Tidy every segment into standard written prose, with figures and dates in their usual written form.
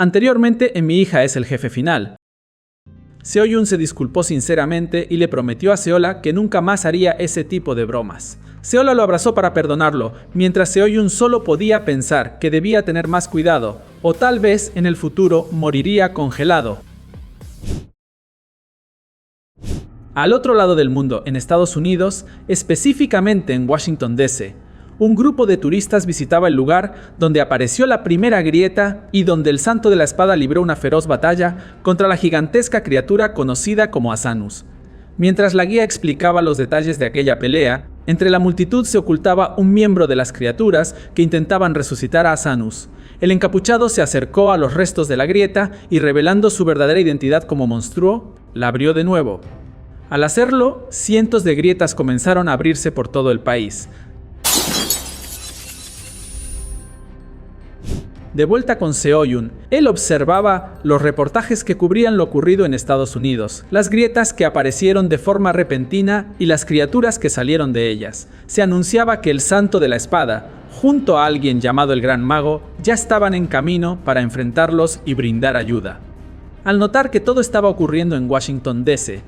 Anteriormente, en mi hija es el jefe final. Seo-yun se disculpó sinceramente y le prometió a Seola que nunca más haría ese tipo de bromas. Seola lo abrazó para perdonarlo, mientras Seo-yun solo podía pensar que debía tener más cuidado, o tal vez en el futuro moriría congelado. Al otro lado del mundo, en Estados Unidos, específicamente en Washington, D.C., un grupo de turistas visitaba el lugar donde apareció la primera grieta y donde el Santo de la Espada libró una feroz batalla contra la gigantesca criatura conocida como Asanus. Mientras la guía explicaba los detalles de aquella pelea, entre la multitud se ocultaba un miembro de las criaturas que intentaban resucitar a Asanus. El encapuchado se acercó a los restos de la grieta y, revelando su verdadera identidad como monstruo, la abrió de nuevo. Al hacerlo, cientos de grietas comenzaron a abrirse por todo el país. De vuelta con Seo-yun, él observaba los reportajes que cubrían lo ocurrido en Estados Unidos, las grietas que aparecieron de forma repentina y las criaturas que salieron de ellas. Se anunciaba que el Santo de la Espada, junto a alguien llamado el Gran Mago, ya estaban en camino para enfrentarlos y brindar ayuda. Al notar que todo estaba ocurriendo en Washington, D.C.,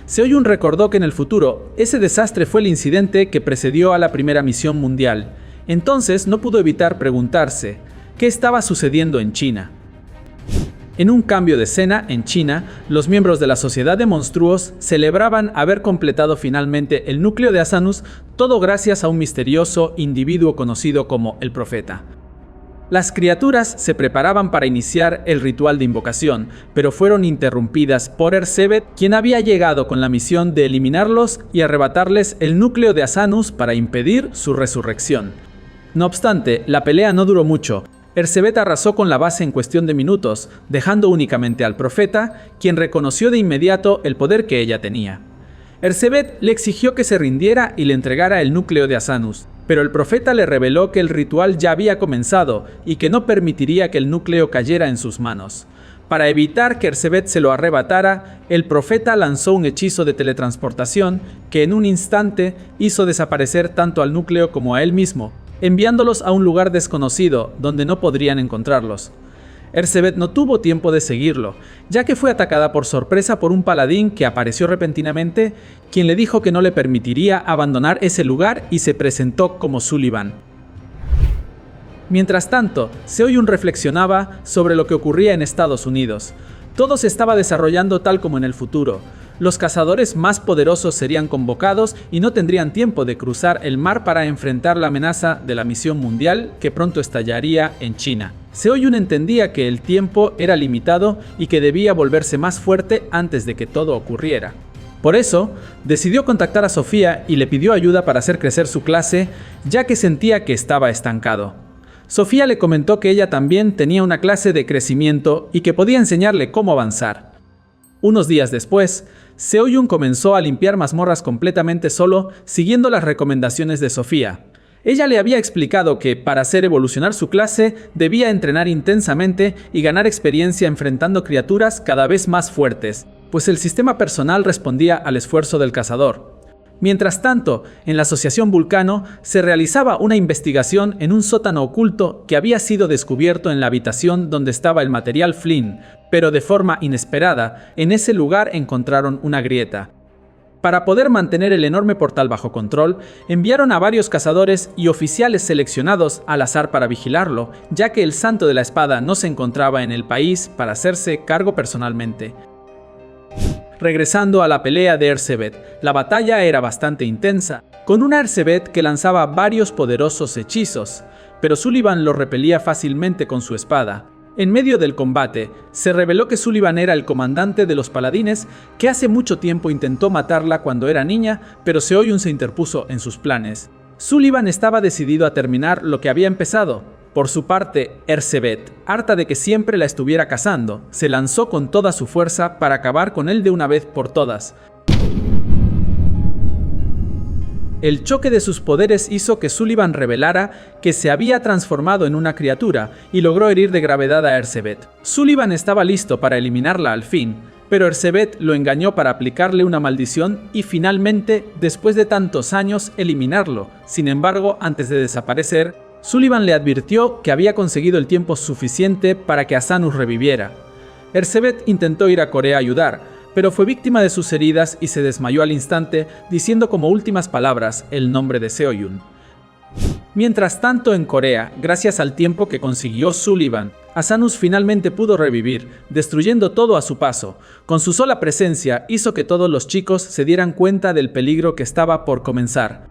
Seo-yun recordó que en el futuro, ese desastre fue el incidente que precedió a la primera misión mundial. Entonces no pudo evitar preguntarse, ¿qué estaba sucediendo en China? En un cambio de escena, en China, los miembros de la Sociedad de Monstruos celebraban haber completado finalmente el núcleo de Asanus, todo gracias a un misterioso individuo conocido como el Profeta. Las criaturas se preparaban para iniciar el ritual de invocación, pero fueron interrumpidas por Erzsébet, quien había llegado con la misión de eliminarlos y arrebatarles el núcleo de Asanus para impedir su resurrección. No obstante, la pelea no duró mucho. Erzsébet arrasó con la base en cuestión de minutos, dejando únicamente al Profeta, quien reconoció de inmediato el poder que ella tenía. Erzsébet le exigió que se rindiera y le entregara el núcleo de Asanus, pero el Profeta le reveló que el ritual ya había comenzado y que no permitiría que el núcleo cayera en sus manos. Para evitar que Erzsébet se lo arrebatara, el Profeta lanzó un hechizo de teletransportación que en un instante hizo desaparecer tanto al núcleo como a él mismo, enviándolos a un lugar desconocido donde no podrían encontrarlos. Erzsébet no tuvo tiempo de seguirlo, ya que fue atacada por sorpresa por un paladín que apareció repentinamente, quien le dijo que no le permitiría abandonar ese lugar y se presentó como Sullivan. Mientras tanto, Seo-yun reflexionaba sobre lo que ocurría en Estados Unidos. Todo se estaba desarrollando tal como en el futuro. Los cazadores más poderosos serían convocados y no tendrían tiempo de cruzar el mar para enfrentar la amenaza de la misión mundial que pronto estallaría en China. Seo-yun entendía que el tiempo era limitado y que debía volverse más fuerte antes de que todo ocurriera. Por eso, decidió contactar a Sofía y le pidió ayuda para hacer crecer su clase, ya que sentía que estaba estancado. Sofía le comentó que ella también tenía una clase de crecimiento y que podía enseñarle cómo avanzar. Unos días después, Seo-yun comenzó a limpiar mazmorras completamente solo, siguiendo las recomendaciones de Sofía. Ella le había explicado que, para hacer evolucionar su clase, debía entrenar intensamente y ganar experiencia enfrentando criaturas cada vez más fuertes, pues el sistema personal respondía al esfuerzo del cazador. Mientras tanto, en la Asociación Vulcano se realizaba una investigación en un sótano oculto que había sido descubierto en la habitación donde estaba el material Flynn, pero de forma inesperada, en ese lugar encontraron una grieta. Para poder mantener el enorme portal bajo control, enviaron a varios cazadores y oficiales seleccionados al azar para vigilarlo, ya que el Santo de la Espada no se encontraba en el país para hacerse cargo personalmente. Regresando a la pelea de Erzsébet, la batalla era bastante intensa, con una Erzsébet que lanzaba varios poderosos hechizos, pero Sullivan lo repelía fácilmente con su espada. En medio del combate, se reveló que Sullivan era el comandante de los paladines que hace mucho tiempo intentó matarla cuando era niña, pero Seo-yun se interpuso en sus planes. Sullivan estaba decidido a terminar lo que había empezado. Por su parte, Erzsébet, harta de que siempre la estuviera cazando, se lanzó con toda su fuerza para acabar con él de una vez por todas. El choque de sus poderes hizo que Sullivan revelara que se había transformado en una criatura y logró herir de gravedad a Erzsébet. Sullivan estaba listo para eliminarla al fin, pero Erzsébet lo engañó para aplicarle una maldición y finalmente, después de tantos años, eliminarlo. Sin embargo, antes de desaparecer, Sullivan le advirtió que había conseguido el tiempo suficiente para que Assanus reviviera. Ersebet intentó ir a Corea a ayudar, pero fue víctima de sus heridas y se desmayó al instante, diciendo como últimas palabras el nombre de Seo-yun. Mientras tanto, en Corea, gracias al tiempo que consiguió Sullivan, Assanus finalmente pudo revivir, destruyendo todo a su paso. Con su sola presencia hizo que todos los chicos se dieran cuenta del peligro que estaba por comenzar.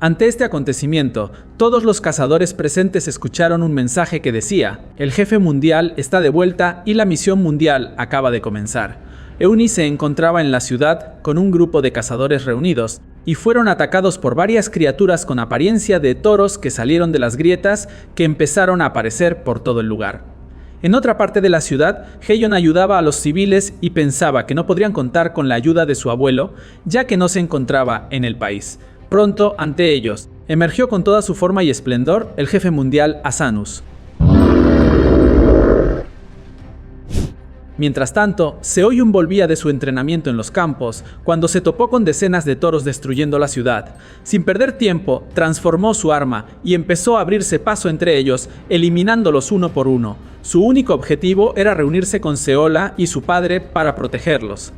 Ante este acontecimiento, todos los cazadores presentes escucharon un mensaje que decía: el jefe mundial está de vuelta y la misión mundial acaba de comenzar. Euni se encontraba en la ciudad con un grupo de cazadores reunidos y fueron atacados por varias criaturas con apariencia de toros que salieron de las grietas que empezaron a aparecer por todo el lugar. En otra parte de la ciudad, Haeyeon ayudaba a los civiles y pensaba que no podrían contar con la ayuda de su abuelo, ya que no se encontraba en el país. Pronto, ante ellos, emergió con toda su forma y esplendor el jefe mundial Assanus. Mientras tanto, Seo-yun volvía de su entrenamiento en los campos cuando se topó con decenas de toros destruyendo la ciudad. Sin perder tiempo, transformó su arma y empezó a abrirse paso entre ellos, eliminándolos uno por uno. Su único objetivo era reunirse con Seola y su padre para protegerlos.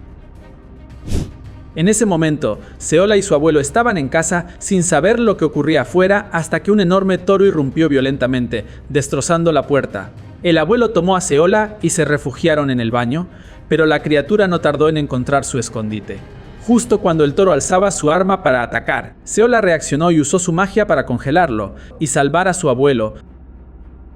En ese momento, Seola y su abuelo estaban en casa sin saber lo que ocurría afuera hasta que un enorme toro irrumpió violentamente, destrozando la puerta. El abuelo tomó a Seola y se refugiaron en el baño, pero la criatura no tardó en encontrar su escondite. Justo cuando el toro alzaba su arma para atacar, Seola reaccionó y usó su magia para congelarlo y salvar a su abuelo.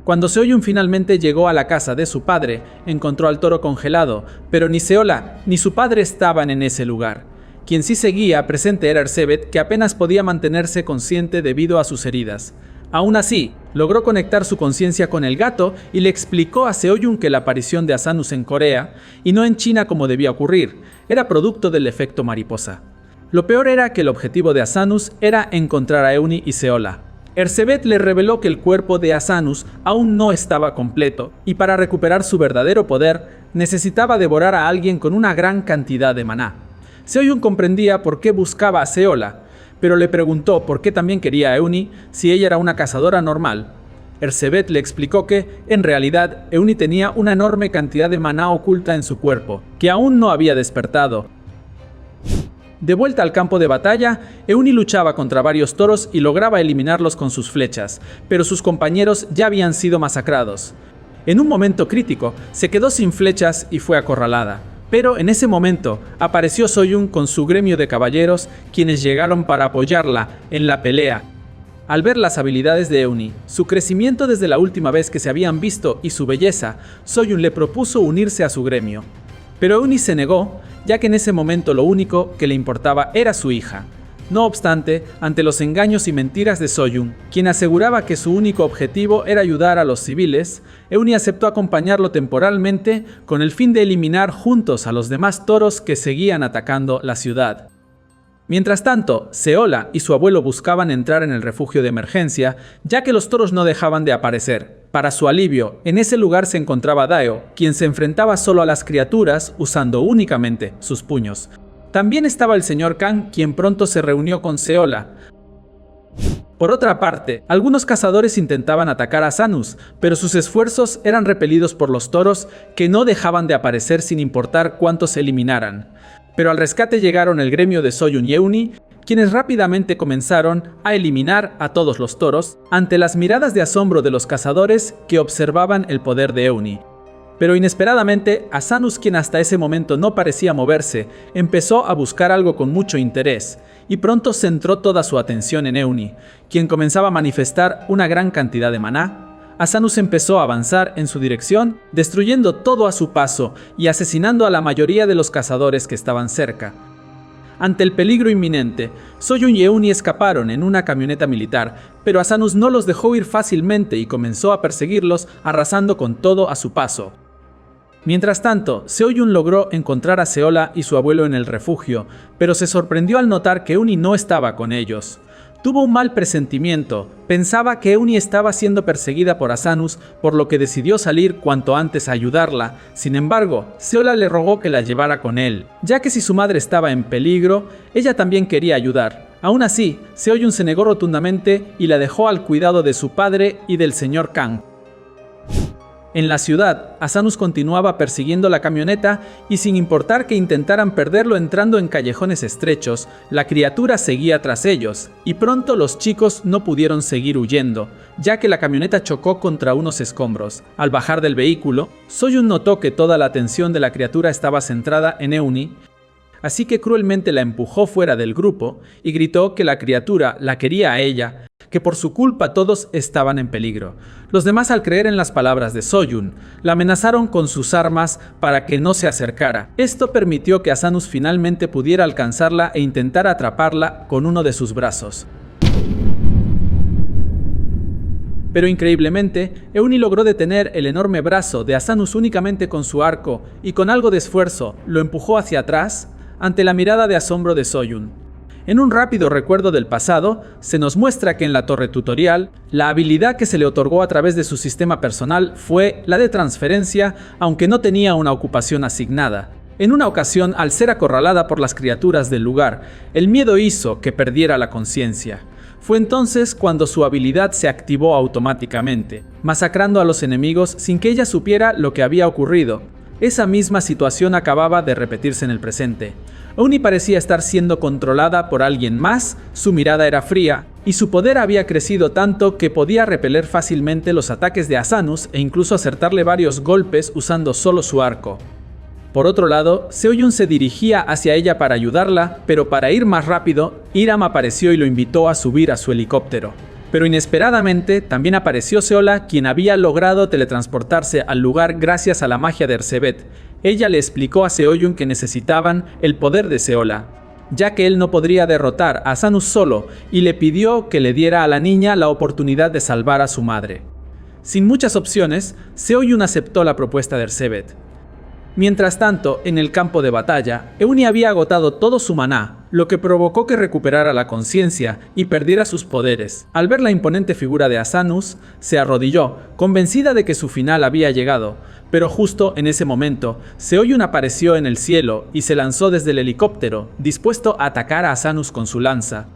Cuando Seo-yun finalmente llegó a la casa de su padre, encontró al toro congelado, pero ni Seola ni su padre estaban en ese lugar. Quien sí seguía presente era Ersebet, que apenas podía mantenerse consciente debido a sus heridas. Aún así, logró conectar su conciencia con el gato y le explicó a Seo-yun que la aparición de Assanus en Corea, y no en China como debía ocurrir, era producto del efecto mariposa. Lo peor era que el objetivo de Assanus era encontrar a Euni y Seola. Ersebet le reveló que el cuerpo de Assanus aún no estaba completo, y para recuperar su verdadero poder, necesitaba devorar a alguien con una gran cantidad de maná. Seo-yun comprendía por qué buscaba a Seola, pero le preguntó por qué también quería a Euni si ella era una cazadora normal. Ersebet le explicó que, en realidad, Euni tenía una enorme cantidad de maná oculta en su cuerpo, que aún no había despertado. De vuelta al campo de batalla, Euni luchaba contra varios toros y lograba eliminarlos con sus flechas, pero sus compañeros ya habían sido masacrados. En un momento crítico, se quedó sin flechas y fue acorralada. Pero en ese momento apareció Seo-yun con su gremio de caballeros, quienes llegaron para apoyarla en la pelea. Al ver las habilidades de Euni, su crecimiento desde la última vez que se habían visto y su belleza, Seo-yun le propuso unirse a su gremio. Pero Euni se negó, ya que en ese momento lo único que le importaba era su hija. No obstante, ante los engaños y mentiras de Seo-yun, quien aseguraba que su único objetivo era ayudar a los civiles, Euni aceptó acompañarlo temporalmente con el fin de eliminar juntos a los demás toros que seguían atacando la ciudad. Mientras tanto, Seola y su abuelo buscaban entrar en el refugio de emergencia, ya que los toros no dejaban de aparecer. Para su alivio, en ese lugar se encontraba Daeo, quien se enfrentaba solo a las criaturas usando únicamente sus puños. También estaba el señor Kang, quien pronto se reunió con Seola. Por otra parte, algunos cazadores intentaban atacar a Assanus, pero sus esfuerzos eran repelidos por los toros, que no dejaban de aparecer sin importar cuántos se eliminaran. Pero al rescate llegaron el gremio de Seo-yun y Euni, quienes rápidamente comenzaron a eliminar a todos los toros, ante las miradas de asombro de los cazadores que observaban el poder de Euni. Pero inesperadamente, Assanus, quien hasta ese momento no parecía moverse, empezó a buscar algo con mucho interés, y pronto centró toda su atención en Euni, quien comenzaba a manifestar una gran cantidad de maná. Assanus empezó a avanzar en su dirección, destruyendo todo a su paso y asesinando a la mayoría de los cazadores que estaban cerca. Ante el peligro inminente, Seo-yun y Euni escaparon en una camioneta militar, pero Assanus no los dejó ir fácilmente y comenzó a perseguirlos, arrasando con todo a su paso. Mientras tanto, Seo-yun logró encontrar a Seola y su abuelo en el refugio, pero se sorprendió al notar que Euni no estaba con ellos. Tuvo un mal presentimiento, pensaba que Euni estaba siendo perseguida por Assanus, por lo que decidió salir cuanto antes a ayudarla. Sin embargo, Seola le rogó que la llevara con él, ya que si su madre estaba en peligro, ella también quería ayudar. Aún así, Seo-yun se negó rotundamente y la dejó al cuidado de su padre y del señor Kang. En la ciudad, Asanus continuaba persiguiendo la camioneta y sin importar que intentaran perderlo entrando en callejones estrechos, la criatura seguía tras ellos, y pronto los chicos no pudieron seguir huyendo, ya que la camioneta chocó contra unos escombros. Al bajar del vehículo, Seo-yun notó que toda la atención de la criatura estaba centrada en Euni, así que cruelmente la empujó fuera del grupo y gritó que la criatura la quería a ella, que por su culpa todos estaban en peligro. Los demás, al creer en las palabras de Seo-yun, la amenazaron con sus armas para que no se acercara. Esto permitió que Asanus finalmente pudiera alcanzarla e intentar atraparla con uno de sus brazos. Pero increíblemente, Euni logró detener el enorme brazo de Asanus únicamente con su arco y con algo de esfuerzo lo empujó hacia atrás ante la mirada de asombro de Seo-yun. En un rápido recuerdo del pasado, se nos muestra que en la torre tutorial, la habilidad que se le otorgó a través de su sistema personal fue la de transferencia, aunque no tenía una ocupación asignada. En una ocasión, al ser acorralada por las criaturas del lugar, el miedo hizo que perdiera la conciencia. Fue entonces cuando su habilidad se activó automáticamente, masacrando a los enemigos sin que ella supiera lo que había ocurrido. Esa misma situación acababa de repetirse en el presente. Euni parecía estar siendo controlada por alguien más, su mirada era fría, y su poder había crecido tanto que podía repeler fácilmente los ataques de Asanus e incluso acertarle varios golpes usando solo su arco. Por otro lado, Seo-yun se dirigía hacia ella para ayudarla, pero para ir más rápido, Hiram apareció y lo invitó a subir a su helicóptero. Pero inesperadamente también apareció Seola, quien había logrado teletransportarse al lugar gracias a la magia de Ersebet. Ella le explicó a Seo-yun que necesitaban el poder de Seola, ya que él no podría derrotar a Asanus solo, y le pidió que le diera a la niña la oportunidad de salvar a su madre. Sin muchas opciones, Seo-yun aceptó la propuesta de Ersebet. Mientras tanto, en el campo de batalla, Euni había agotado todo su maná, lo que provocó que recuperara la conciencia y perdiera sus poderes. Al ver la imponente figura de Asanus, se arrodilló, convencida de que su final había llegado. Pero justo en ese momento, Seo-yun apareció en el cielo y se lanzó desde el helicóptero, dispuesto a atacar a Asanus con su lanza.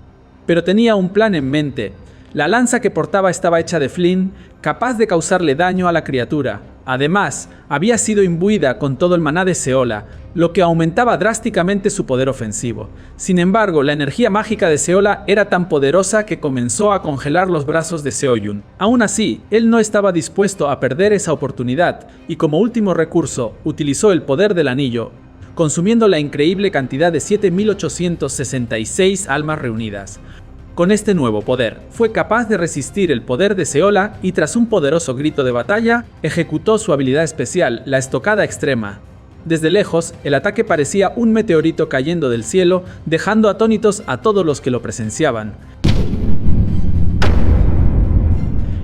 Pero tenía un plan en mente. La lanza que portaba estaba hecha de flint, capaz de causarle daño a la criatura. Además, había sido imbuida con todo el maná de Seola, lo que aumentaba drásticamente su poder ofensivo. Sin embargo, la energía mágica de Seola era tan poderosa que comenzó a congelar los brazos de Seo-yun. Aún así, él no estaba dispuesto a perder esa oportunidad, y como último recurso, utilizó el poder del anillo, consumiendo la increíble cantidad de 7.866 almas reunidas. Con este nuevo poder, fue capaz de resistir el poder de Seola y tras un poderoso grito de batalla, ejecutó su habilidad especial, la estocada extrema. Desde lejos, el ataque parecía un meteorito cayendo del cielo, dejando atónitos a todos los que lo presenciaban.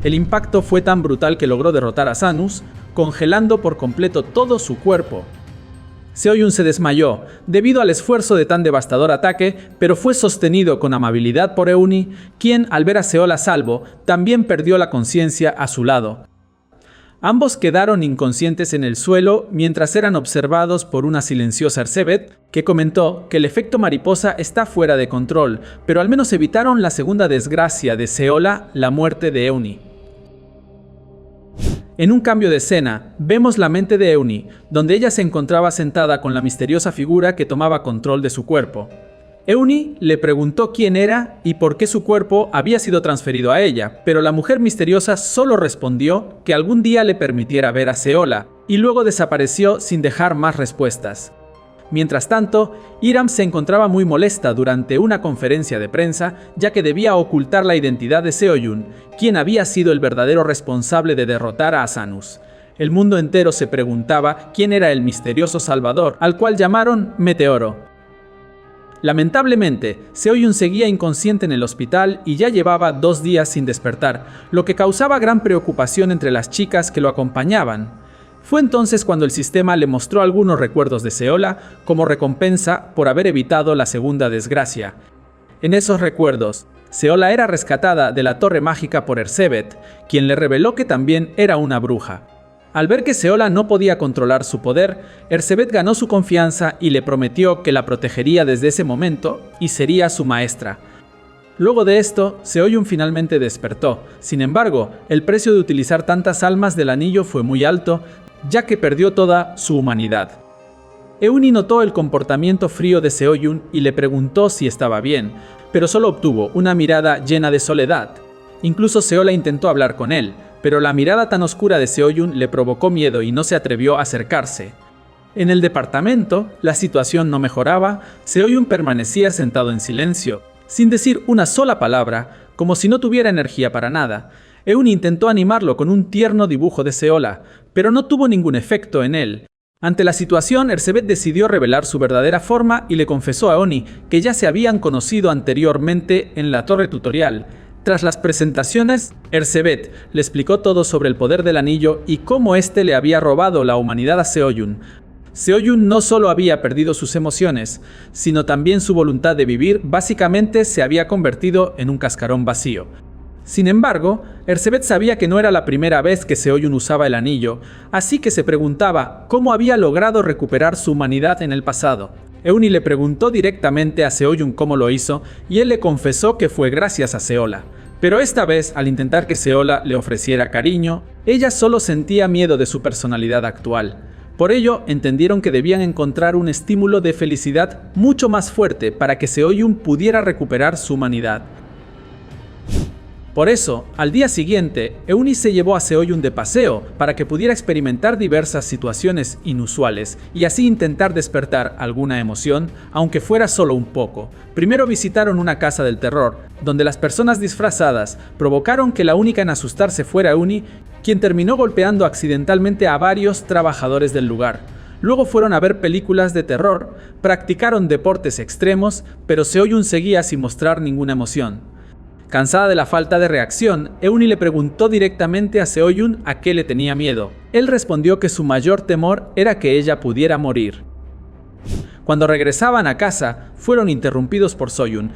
El impacto fue tan brutal que logró derrotar a Asanus, congelando por completo todo su cuerpo. Seo-yun se desmayó debido al esfuerzo de tan devastador ataque, pero fue sostenido con amabilidad por Euni, quien, al ver a Seola a salvo, también perdió la conciencia a su lado. Ambos quedaron inconscientes en el suelo mientras eran observados por una silenciosa Ersebet, que comentó que el efecto mariposa está fuera de control, pero al menos evitaron la segunda desgracia de Seola, la muerte de Euni. En un cambio de escena, vemos la mente de Euni, donde ella se encontraba sentada con la misteriosa figura que tomaba control de su cuerpo. Euni le preguntó quién era y por qué su cuerpo había sido transferido a ella, pero la mujer misteriosa solo respondió que algún día le permitiera ver a Seola, y luego desapareció sin dejar más respuestas. Mientras tanto, Hiram se encontraba muy molesta durante una conferencia de prensa, ya que debía ocultar la identidad de Seo-yun, quien había sido el verdadero responsable de derrotar a Asanus. El mundo entero se preguntaba quién era el misterioso salvador, al cual llamaron Meteoro. Lamentablemente, Seo-yun seguía inconsciente en el hospital y ya llevaba 2 días sin despertar, lo que causaba gran preocupación entre las chicas que lo acompañaban. Fue entonces cuando el sistema le mostró algunos recuerdos de Seola como recompensa por haber evitado la segunda desgracia. En esos recuerdos, Seola era rescatada de la torre mágica por Ersebet, quien le reveló que también era una bruja. Al ver que Seola no podía controlar su poder, Ersebet ganó su confianza y le prometió que la protegería desde ese momento y sería su maestra. Luego de esto, Seoyun finalmente despertó. Sin embargo, el precio de utilizar tantas almas del anillo fue muy alto, ya que perdió toda su humanidad. Euni notó el comportamiento frío de Seoyun y le preguntó si estaba bien, pero solo obtuvo una mirada llena de soledad. Incluso Seola intentó hablar con él, pero la mirada tan oscura de Seoyun le provocó miedo y no se atrevió a acercarse. En el departamento, la situación no mejoraba. Seoyun permanecía sentado en silencio, sin decir una sola palabra, como si no tuviera energía para nada. Eun intentó animarlo con un tierno dibujo de Seola, pero no tuvo ningún efecto en él. Ante la situación, Ersebet decidió revelar su verdadera forma y le confesó a Oni que ya se habían conocido anteriormente en la torre tutorial. Tras las presentaciones, Ersebet le explicó todo sobre el poder del anillo y cómo éste le había robado la humanidad a Seoyun. Seoyun no solo había perdido sus emociones, sino también su voluntad de vivir. Básicamente se había convertido en un cascarón vacío. Sin embargo, Ersebet sabía que no era la primera vez que Seoyun usaba el anillo, así que se preguntaba cómo había logrado recuperar su humanidad en el pasado. Euni le preguntó directamente a Seoyun cómo lo hizo y él le confesó que fue gracias a Seola. Pero esta vez, al intentar que Seola le ofreciera cariño, ella solo sentía miedo de su personalidad actual. Por ello, entendieron que debían encontrar un estímulo de felicidad mucho más fuerte para que Seoyun pudiera recuperar su humanidad. Por eso, al día siguiente, Euni se llevó a Seoyun de paseo para que pudiera experimentar diversas situaciones inusuales y así intentar despertar alguna emoción, aunque fuera solo un poco. Primero visitaron una casa del terror, donde las personas disfrazadas provocaron que la única en asustarse fuera Euni, quien terminó golpeando accidentalmente a varios trabajadores del lugar. Luego fueron a ver películas de terror, practicaron deportes extremos, pero Seoyun seguía sin mostrar ninguna emoción. Cansada de la falta de reacción, Euni le preguntó directamente a Seoyun a qué le tenía miedo. Él respondió que su mayor temor era que ella pudiera morir. Cuando regresaban a casa, fueron interrumpidos por Seoyun,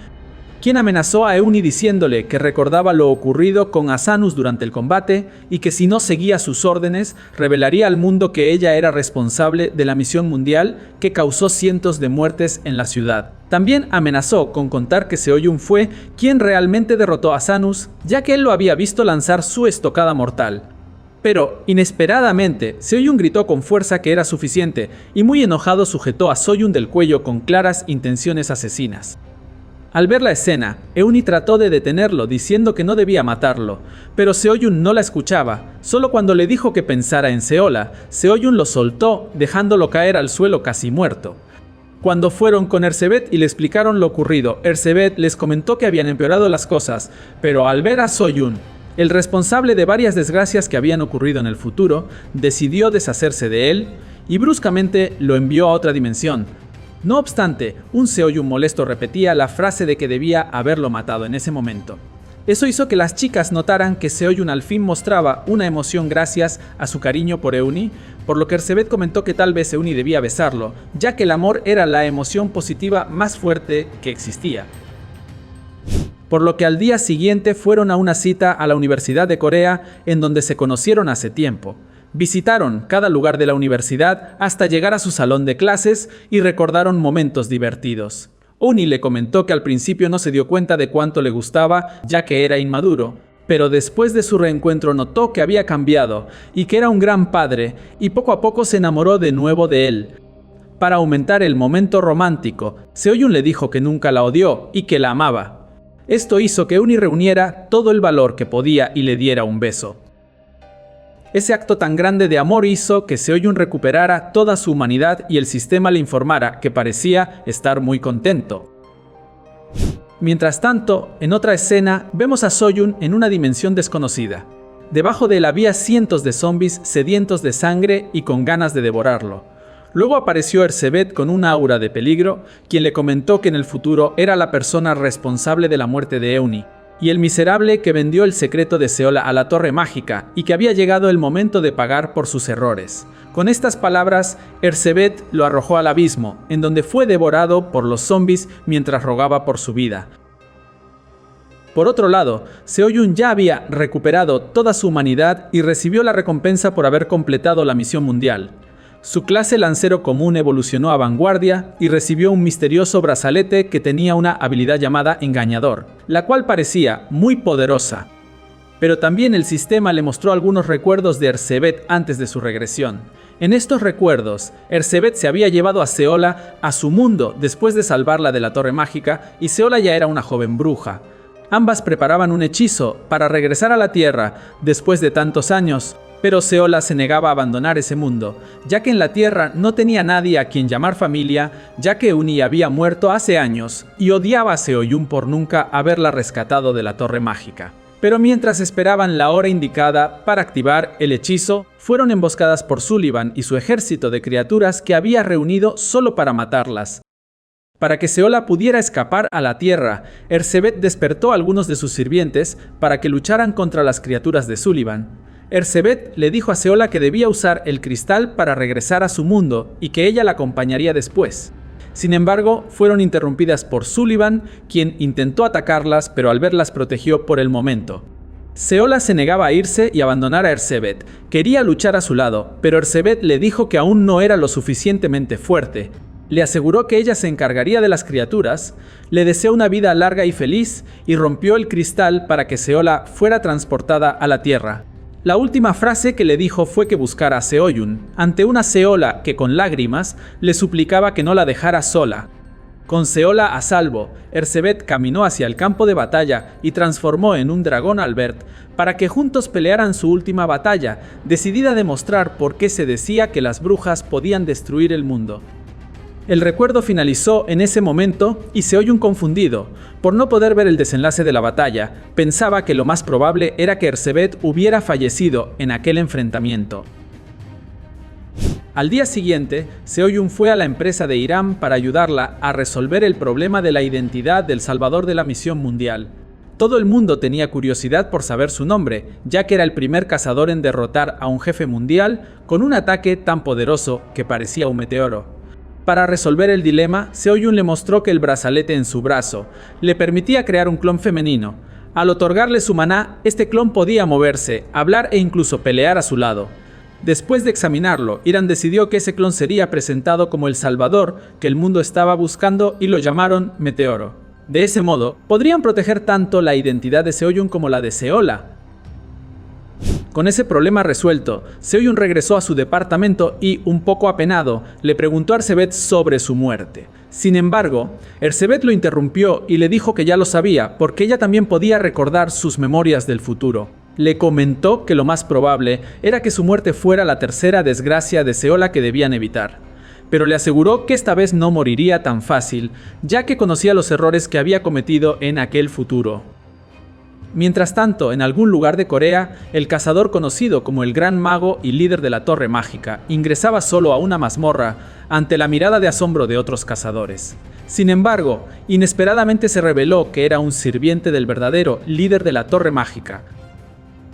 quien amenazó a Euni diciéndole que recordaba lo ocurrido con Asanus durante el combate y que si no seguía sus órdenes, revelaría al mundo que ella era responsable de la misión mundial que causó cientos de muertes en la ciudad. También amenazó con contar que Seoyun fue quien realmente derrotó a Asanus, ya que él lo había visto lanzar su estocada mortal. Pero, inesperadamente, Seoyun gritó con fuerza que era suficiente y muy enojado sujetó a Seoyun del cuello con claras intenciones asesinas. Al ver la escena, Euni trató de detenerlo diciendo que no debía matarlo, pero Seoyun no la escuchaba. Solo cuando le dijo que pensara en Seola, Seoyun lo soltó, dejándolo caer al suelo casi muerto. Cuando fueron con Ersebet y le explicaron lo ocurrido, Ersebet les comentó que habían empeorado las cosas, pero al ver a Seoyun, el responsable de varias desgracias que habían ocurrido en el futuro, decidió deshacerse de él y bruscamente lo envió a otra dimensión. No obstante, un Seoyun molesto repetía la frase de que debía haberlo matado en ese momento. Eso hizo que las chicas notaran que Seoyun al fin mostraba una emoción gracias a su cariño por Euni, por lo que Ersebet comentó que tal vez Euni debía besarlo, ya que el amor era la emoción positiva más fuerte que existía. Por lo que al día siguiente fueron a una cita a la Universidad de Corea, en donde se conocieron hace tiempo. Visitaron cada lugar de la universidad hasta llegar a su salón de clases y recordaron momentos divertidos. Euni le comentó que al principio no se dio cuenta de cuánto le gustaba, ya que era inmaduro, pero después de su reencuentro notó que había cambiado y que era un gran padre, y poco a poco se enamoró de nuevo de él. Para aumentar el momento romántico, Seoyun le dijo que nunca la odió y que la amaba. Esto hizo que Euni reuniera todo el valor que podía y le diera un beso. Ese acto tan grande de amor hizo que Seoyun recuperara toda su humanidad y el sistema le informara que parecía estar muy contento. Mientras tanto, en otra escena, vemos a Seoyun en una dimensión desconocida. Debajo de él había cientos de zombies sedientos de sangre y con ganas de devorarlo. Luego apareció Ersebet con una aura de peligro, quien le comentó que en el futuro era la persona responsable de la muerte de Euni, y el miserable que vendió el secreto de Seola a la Torre Mágica y que había llegado el momento de pagar por sus errores. Con estas palabras, Ersebet lo arrojó al abismo, en donde fue devorado por los zombies mientras rogaba por su vida. Por otro lado, Seoyun ya había recuperado toda su humanidad y recibió la recompensa por haber completado la misión mundial. Su clase lancero común evolucionó a vanguardia y recibió un misterioso brazalete que tenía una habilidad llamada Engañador, la cual parecía muy poderosa. Pero también el sistema le mostró algunos recuerdos de Erzsébet antes de su regresión. En estos recuerdos, Erzsébet se había llevado a Seola a su mundo después de salvarla de la Torre Mágica y Seola ya era una joven bruja. Ambas preparaban un hechizo para regresar a la Tierra después de tantos años, pero Seola se negaba a abandonar ese mundo, ya que en la Tierra no tenía nadie a quien llamar familia, ya que Uni había muerto hace años y odiaba a Seoyun por nunca haberla rescatado de la Torre Mágica. Pero mientras esperaban la hora indicada para activar el hechizo, fueron emboscadas por Sullivan y su ejército de criaturas que había reunido solo para matarlas. Para que Seola pudiera escapar a la Tierra, Erzsébet despertó a algunos de sus sirvientes para que lucharan contra las criaturas de Sullivan. Erzsébet le dijo a Seola que debía usar el cristal para regresar a su mundo y que ella la acompañaría después. Sin embargo, fueron interrumpidas por Sullivan, quien intentó atacarlas, pero al verlas protegió por el momento. Seola se negaba a irse y abandonar a Erzsébet. Quería luchar a su lado, pero Erzsébet le dijo que aún no era lo suficientemente fuerte. Le aseguró que ella se encargaría de las criaturas, le deseó una vida larga y feliz y rompió el cristal para que Seola fuera transportada a la Tierra. La última frase que le dijo fue que buscara a Seoyun, ante una Seola que con lágrimas le suplicaba que no la dejara sola. Con Seola a salvo, Erzsébet caminó hacia el campo de batalla y transformó en un dragón Albert para que juntos pelearan su última batalla, decidida a demostrar por qué se decía que las brujas podían destruir el mundo. El recuerdo finalizó en ese momento y Seoyun, confundido por no poder ver el desenlace de la batalla, pensaba que lo más probable era que Erzsébet hubiera fallecido en aquel enfrentamiento. Al día siguiente, Seoyun fue a la empresa de Hiram para ayudarla a resolver el problema de la identidad del salvador de la misión mundial. Todo el mundo tenía curiosidad por saber su nombre, ya que era el primer cazador en derrotar a un jefe mundial con un ataque tan poderoso que parecía un meteoro. Para resolver el dilema, Seoyun le mostró que el brazalete en su brazo le permitía crear un clon femenino. Al otorgarle su maná, este clon podía moverse, hablar e incluso pelear a su lado. Después de examinarlo, Hiram decidió que ese clon sería presentado como el salvador que el mundo estaba buscando y lo llamaron Meteoro. De ese modo, podrían proteger tanto la identidad de Seoyun como la de Seola. Con ese problema resuelto, Seoyun regresó a su departamento y, un poco apenado, le preguntó a Erzsébet sobre su muerte. Sin embargo, Erzsébet lo interrumpió y le dijo que ya lo sabía, porque ella también podía recordar sus memorias del futuro. Le comentó que lo más probable era que su muerte fuera la tercera desgracia de Seola que debían evitar. Pero le aseguró que esta vez no moriría tan fácil, ya que conocía los errores que había cometido en aquel futuro. Mientras tanto, en algún lugar de Corea, el cazador conocido como el Gran Mago y líder de la Torre Mágica ingresaba solo a una mazmorra ante la mirada de asombro de otros cazadores. Sin embargo, inesperadamente se reveló que era un sirviente del verdadero líder de la Torre Mágica.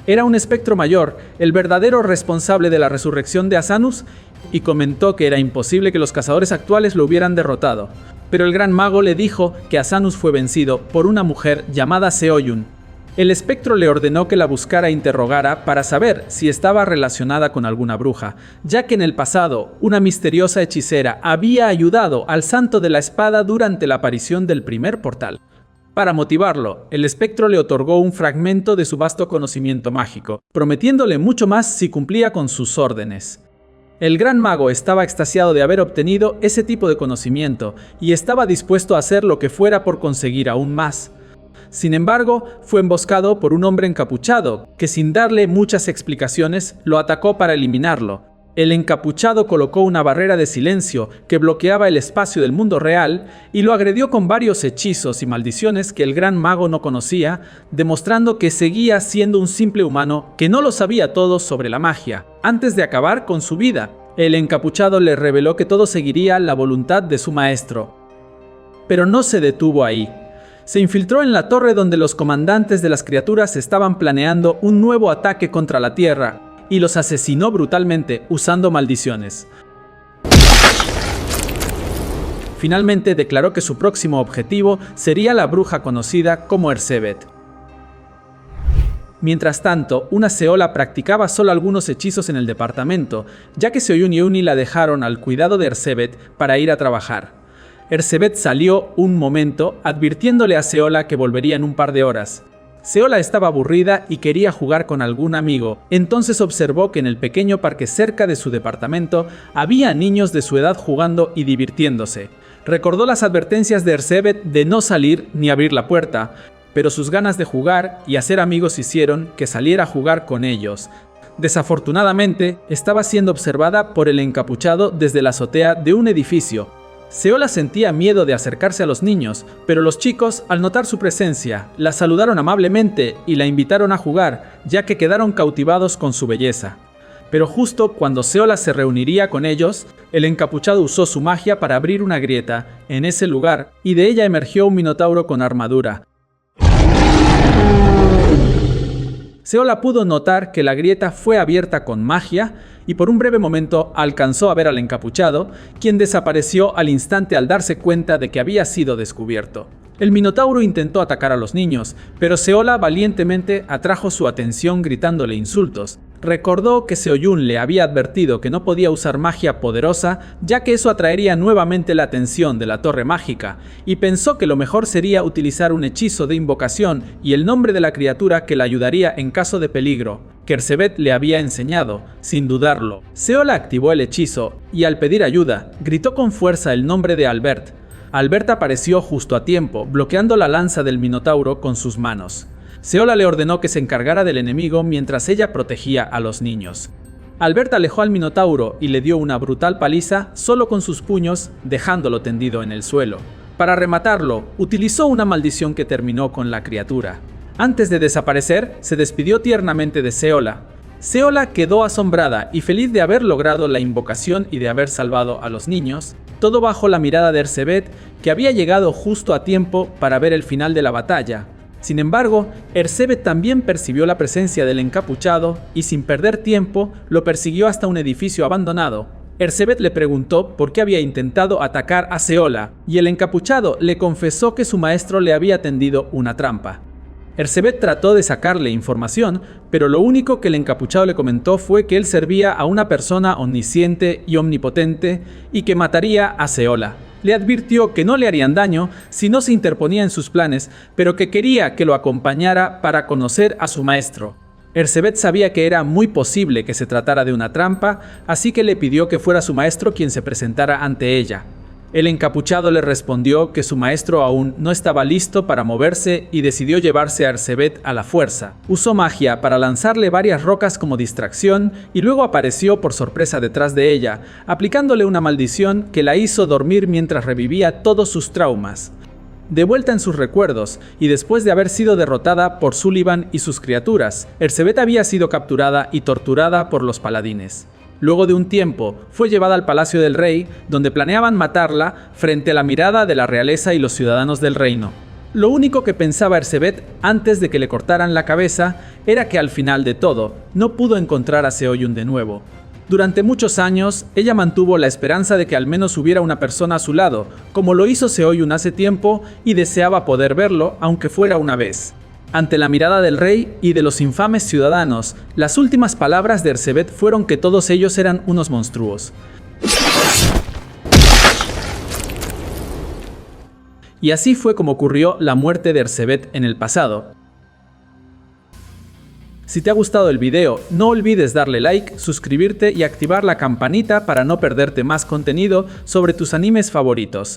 Era un espectro mayor, el verdadero responsable de la resurrección de Asanus, y comentó que era imposible que los cazadores actuales lo hubieran derrotado. Pero el Gran Mago le dijo que Asanus fue vencido por una mujer llamada Seoyun. El espectro le ordenó que la buscara e interrogara para saber si estaba relacionada con alguna bruja, ya que en el pasado una misteriosa hechicera había ayudado al Santo de la Espada durante la aparición del primer portal. Para motivarlo, el espectro le otorgó un fragmento de su vasto conocimiento mágico, prometiéndole mucho más si cumplía con sus órdenes. El Gran Mago estaba extasiado de haber obtenido ese tipo de conocimiento y estaba dispuesto a hacer lo que fuera por conseguir aún más. Sin embargo, fue emboscado por un hombre encapuchado, que sin darle muchas explicaciones, lo atacó para eliminarlo. El encapuchado colocó una barrera de silencio que bloqueaba el espacio del mundo real y lo agredió con varios hechizos y maldiciones que el Gran Mago no conocía, demostrando que seguía siendo un simple humano que no lo sabía todo sobre la magia. Antes de acabar con su vida, el encapuchado le reveló que todo seguiría la voluntad de su maestro. Pero no se detuvo ahí. Se infiltró en la torre donde los comandantes de las criaturas estaban planeando un nuevo ataque contra la Tierra y los asesinó brutalmente usando maldiciones. Finalmente declaró que su próximo objetivo sería la bruja conocida como Erzsébet. Mientras tanto, una Seola practicaba solo algunos hechizos en el departamento, ya que Seoyun y Euni la dejaron al cuidado de Ersebet para ir a trabajar. Ersebet salió un momento, advirtiéndole a Seola que volvería en un par de horas. Seola estaba aburrida y quería jugar con algún amigo, entonces observó que en el pequeño parque cerca de su departamento había niños de su edad jugando y divirtiéndose. Recordó las advertencias de Ersebet de no salir ni abrir la puerta, pero sus ganas de jugar y hacer amigos hicieron que saliera a jugar con ellos. Desafortunadamente, estaba siendo observada por el encapuchado desde la azotea de un edificio. Seola sentía miedo de acercarse a los niños, pero los chicos, al notar su presencia, la saludaron amablemente y la invitaron a jugar, ya que quedaron cautivados con su belleza. Pero justo cuando Seola se reuniría con ellos, el encapuchado usó su magia para abrir una grieta en ese lugar y de ella emergió un minotauro con armadura. Seola pudo notar que la grieta fue abierta con magia y por un breve momento alcanzó a ver al encapuchado, quien desapareció al instante al darse cuenta de que había sido descubierto. El minotauro intentó atacar a los niños, pero Seola valientemente atrajo su atención gritándole insultos. Recordó que Seoyun le había advertido que no podía usar magia poderosa, ya que eso atraería nuevamente la atención de la torre mágica, y pensó que lo mejor sería utilizar un hechizo de invocación y el nombre de la criatura que la ayudaría en caso de peligro, que Ersebet le había enseñado, sin dudarlo. Seola activó el hechizo, y al pedir ayuda, gritó con fuerza el nombre de Albert. Albert apareció justo a tiempo, bloqueando la lanza del minotauro con sus manos. Seola le ordenó que se encargara del enemigo mientras ella protegía a los niños. Albert alejó al minotauro y le dio una brutal paliza solo con sus puños, dejándolo tendido en el suelo. Para rematarlo, utilizó una maldición que terminó con la criatura. Antes de desaparecer, se despidió tiernamente de Seola. Seola quedó asombrada y feliz de haber logrado la invocación y de haber salvado a los niños, todo bajo la mirada de Ersebet, que había llegado justo a tiempo para ver el final de la batalla. Sin embargo, Ersebet también percibió la presencia del encapuchado y sin perder tiempo lo persiguió hasta un edificio abandonado. Ersebet le preguntó por qué había intentado atacar a Seola y el encapuchado le confesó que su maestro le había tendido una trampa. Ersebet trató de sacarle información, pero lo único que el encapuchado le comentó fue que él servía a una persona omnisciente y omnipotente y que mataría a Seola. Le advirtió que no le harían daño si no se interponía en sus planes, pero que quería que lo acompañara para conocer a su maestro. Ersebet sabía que era muy posible que se tratara de una trampa, así que le pidió que fuera su maestro quien se presentara ante ella. El encapuchado le respondió que su maestro aún no estaba listo para moverse y decidió llevarse a Ersebet a la fuerza. Usó magia para lanzarle varias rocas como distracción y luego apareció por sorpresa detrás de ella, aplicándole una maldición que la hizo dormir mientras revivía todos sus traumas. De vuelta en sus recuerdos, y después de haber sido derrotada por Sullivan y sus criaturas, Ersebet había sido capturada y torturada por los paladines. Luego de un tiempo, fue llevada al palacio del rey, donde planeaban matarla frente a la mirada de la realeza y los ciudadanos del reino. Lo único que pensaba Ersebet antes de que le cortaran la cabeza era que al final de todo, no pudo encontrar a Seoyun de nuevo. Durante muchos años, ella mantuvo la esperanza de que al menos hubiera una persona a su lado, como lo hizo Seoyun hace tiempo, y deseaba poder verlo, aunque fuera una vez. Ante la mirada del rey y de los infames ciudadanos, las últimas palabras de Ersebet fueron que todos ellos eran unos monstruos. Y así fue como ocurrió la muerte de Ersebet en el pasado. Si te ha gustado el video, no olvides darle like, suscribirte y activar la campanita para no perderte más contenido sobre tus animes favoritos.